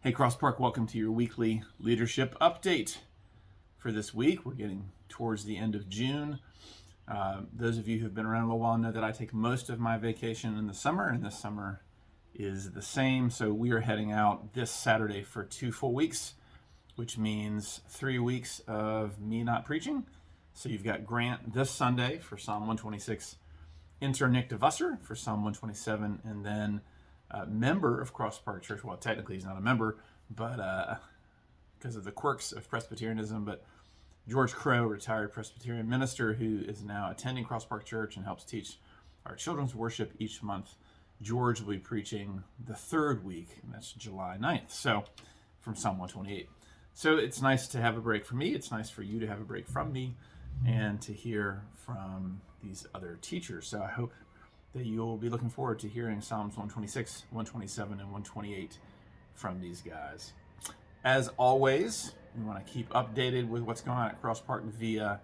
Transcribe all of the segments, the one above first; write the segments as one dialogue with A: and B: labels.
A: Hey, Cross Park, welcome to your weekly leadership update. For this week, we're getting towards the end of June. Those of you who've been around a while know that I take most of my vacation in the summer, and this summer is the same. So we are heading out this Saturday for 2 full weeks, which means 3 weeks of me not preaching. So you've got Grant this Sunday for Psalm 126, intern Nick DeVusser for Psalm 127, and then member of Cross Park Church. Well, technically he's not a member, but because of the quirks of Presbyterianism, but George Crow, retired Presbyterian minister who is now attending Cross Park Church and helps teach our children's worship each month. George will be preaching the third week, and that's July 9th, so from Psalm 128. So it's nice to have a break for me. It's nice for you to have a break from me and to hear from these other teachers. So I hope that you'll be looking forward to hearing Psalms 126, 127, and 128 from these guys. As always, we want to keep updated with what's going on at Cross Park via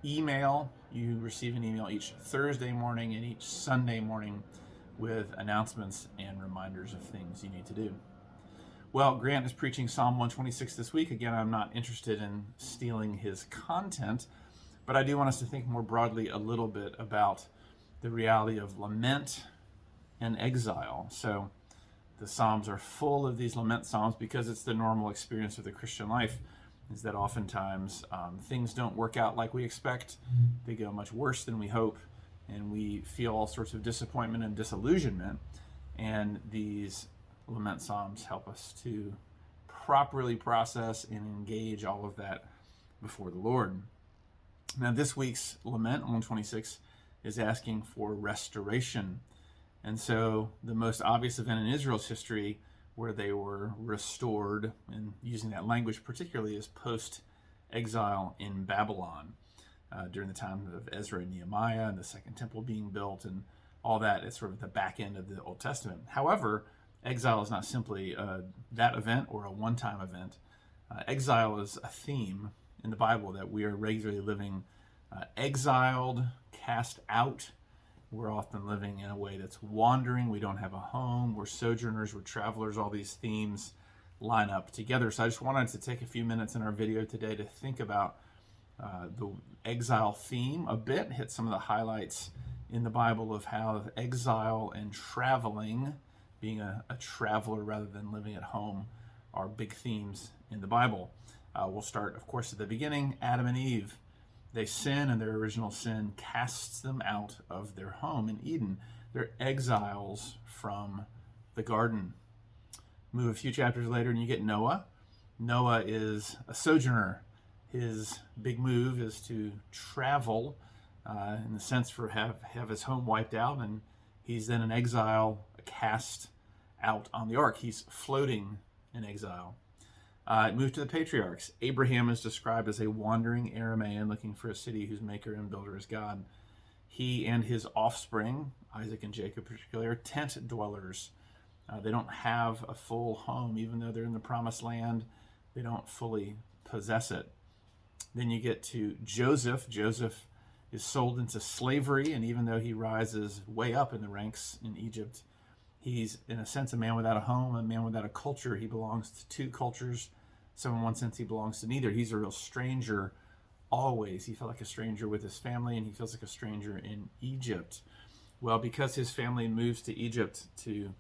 A: email. You receive an email each Thursday morning and each Sunday morning with announcements and reminders of things you need to do. Well, Grant is preaching Psalm 126 this week. Again, I'm not interested in stealing his content, but I do want us to think more broadly a little bit about the reality of lament and exile. So the Psalms are full of these lament Psalms because it's the normal experience of the Christian life, is that oftentimes things don't work out like we expect. They go much worse than we hope, and we feel all sorts of disappointment and disillusionment. And these lament Psalms help us to properly process and engage all of that before the Lord. Now, this week's Lament 126 is asking for restoration. And so the most obvious event in Israel's history where they were restored, and using that language particularly, is post-exile in Babylon during the time of Ezra and Nehemiah and the Second Temple being built and all that. It's sort of the back end of the Old Testament. However, exile is not simply that event or a one-time event. Exile is a theme in the Bible that we are regularly living exiled, cast out. We're often living in a way that's wandering. We don't have a home. We're sojourners. We're travelers. All these themes line up together. So I just wanted to take a few minutes in our video today to think about the exile theme a bit, hit some of the highlights in the Bible of how exile and traveling, being a traveler rather than living at home, are big themes in the Bible. We'll start, of course, at the beginning. Adam and Eve. They sin, and their original sin casts them out of their home in Eden. They're exiles from the garden. Move a few chapters later, and you get Noah. Noah is a sojourner. His big move is to travel, in the sense for have his home wiped out, and he's then an exile, cast out on the ark. He's floating in exile. Move to the patriarchs. Abraham is described as a wandering Aramaean looking for a city whose maker and builder is God. He and his offspring, Isaac and Jacob particularly, are tent dwellers. They don't have a full home. Even though they're in the promised land, they don't fully possess it. Then you get to Joseph. Joseph is sold into slavery, and even though he rises way up in the ranks in Egypt, he's, in a sense, a man without a home, a man without a culture. He belongs to two cultures. So in one sense, he belongs to neither. He's a real stranger always. He felt like a stranger with his family, and he feels like a stranger in Egypt. Well, because his family moves to Egypt to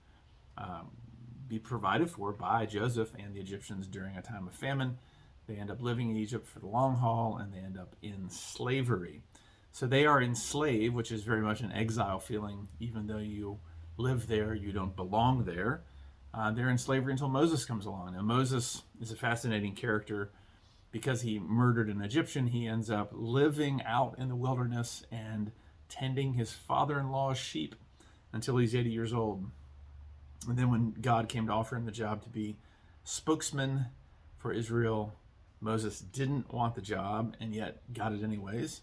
A: be provided for by Joseph and the Egyptians during a time of famine, they end up living in Egypt for the long haul, and they end up in slavery. So they are enslaved, which is very much an exile feeling. Even though you live there, you don't belong there. They're in slavery until Moses comes along. Now, Moses is a fascinating character because he murdered an Egyptian. He ends up living out in the wilderness and tending his father-in-law's sheep until he's 80 years old. And then when God came to offer him the job to be spokesman for Israel, Moses didn't want the job and yet got it anyways.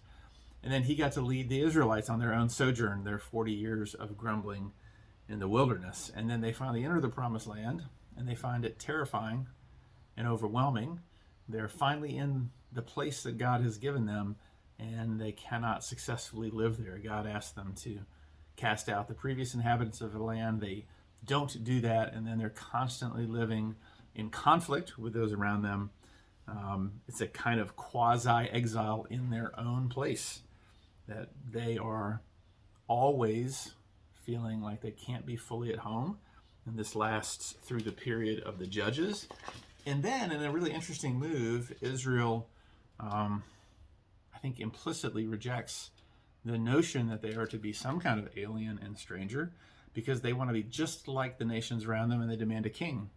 A: And then he got to lead the Israelites on their own sojourn, their 40 years of grumbling in the wilderness. And then they finally enter the promised land, and they find it terrifying and overwhelming. They're finally in the place that God has given them, and they cannot successfully live there. God asked them to cast out the previous inhabitants of the land. They don't do that, and then they're constantly living in conflict with those around them. It's a kind of quasi-exile in their own place, that they are always feeling like they can't be fully at home. And this lasts through the period of the Judges. And then, in a really interesting move, Israel, I think, implicitly rejects the notion that they are to be some kind of alien and stranger, because they want to be just like the nations around them and they demand a king.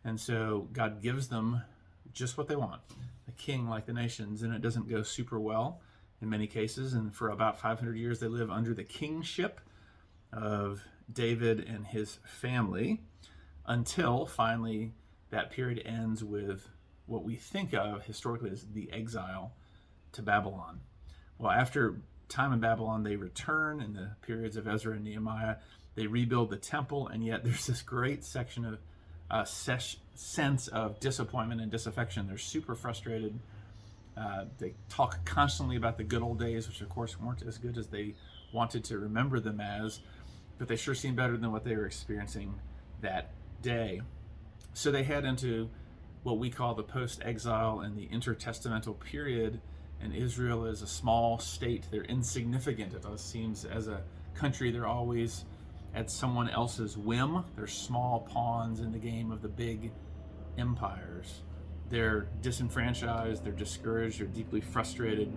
A: And so God gives them just what they want, a king like the nations, and it doesn't go super well in many cases. And for about 500 years, they live under the kingship of David and his family, until finally that period ends with what we think of historically as the exile to Babylon. Well, after time in Babylon, they return in the periods of Ezra and Nehemiah. They rebuild the temple, and yet there's this great section of sense of disappointment and disaffection. They're super frustrated. They talk constantly about the good old days, which of course weren't as good as they wanted to remember them as, but they sure seem better than what they were experiencing that day. So they head into what we call the post-exile and the intertestamental period, and Israel is a small state. They're insignificant. It seems as a country they're always at someone else's whim. They're small pawns in the game of the big empires. They're disenfranchised, they're discouraged, they're deeply frustrated,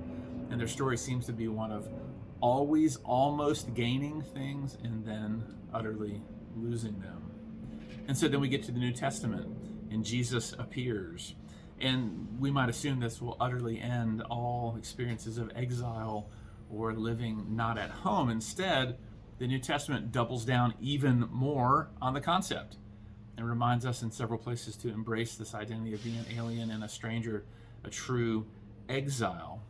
A: and their story seems to be one of always almost gaining things and then utterly losing them. And so then we get to the New Testament, and Jesus appears. And we might assume this will utterly end all experiences of exile or living not at home. Instead, the New Testament doubles down even more on the concept and reminds us in several places to embrace this identity of being an alien and a stranger, a true exile.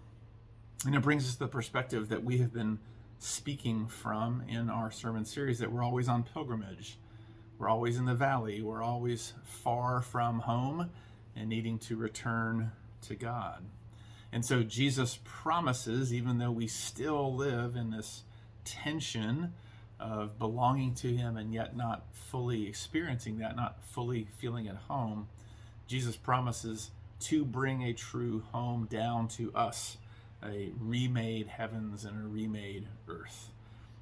A: And it brings us to the perspective that we have been speaking from in our sermon series, that we're always on pilgrimage. We're always in the valley. We're always far from home and needing to return to God. And so Jesus promises, even though we still live in this tension of belonging to him and yet not fully experiencing that, not fully feeling at home, Jesus promises to bring a true home down to us, a remade heavens and a remade earth.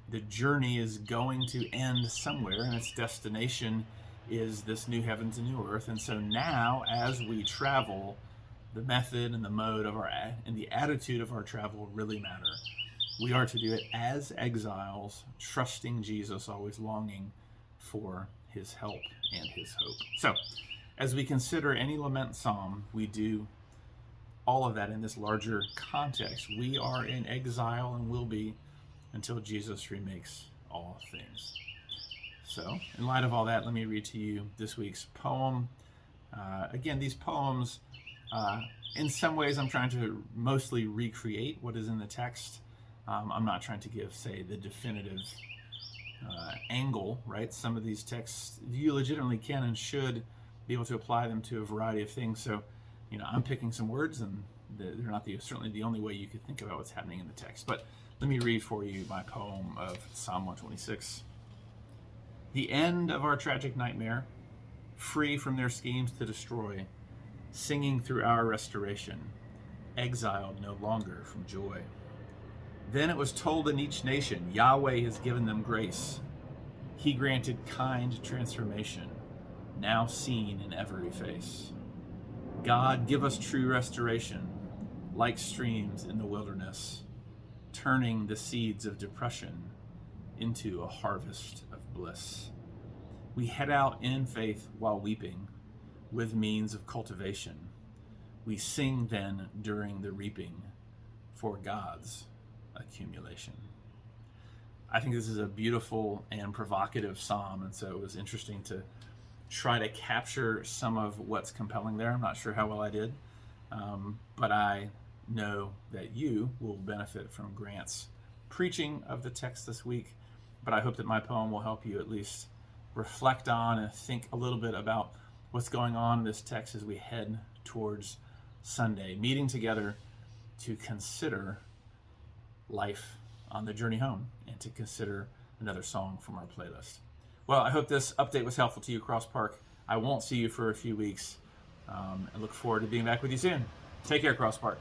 A: The journey is going to end somewhere, and its destination is this new heavens and new earth. And so now, as we travel, the method and the mode of and the attitude of our travel really matter. We are to do it as exiles, trusting Jesus, always longing for his help and his hope. So, as we consider any lament psalm, we do all of that in this larger context. We are in exile and will be until Jesus remakes all things. So, in light of all that, let me read to you this week's poem. Again, these poems, in some ways, I'm trying to mostly recreate what is in the text. I'm not trying to give, say, the definitive angle, right? Some of these texts, you legitimately can and should be able to apply them to a variety of things. So, I'm picking some words, and they're not certainly the only way you could think about what's happening in the text. But let me read for you my poem of Psalm 126. The end of our tragic nightmare, free from their schemes to destroy, singing through our restoration, exiled no longer from joy. Then it was told in each nation, Yahweh has given them grace. He granted kind transformation, now seen in every face. God, give us true restoration, like streams in the wilderness, turning the seeds of depression into a harvest of bliss. We head out in faith while weeping, with means of cultivation. We sing then during the reaping, for God's accumulation. I think this is a beautiful and provocative psalm, and so it was interesting to try to capture some of what's compelling there. I'm not sure how well I did, but I know that you will benefit from Grant's preaching of the text this week, but I hope that my poem will help you at least reflect on and think a little bit about what's going on in this text as we head towards Sunday, meeting together to consider life on the journey home and to consider another song from our playlist. Well, I hope this update was helpful to you, Cross Park I won't see you for a few weeks. I look forward to being back with you soon. Take care, Crosspark.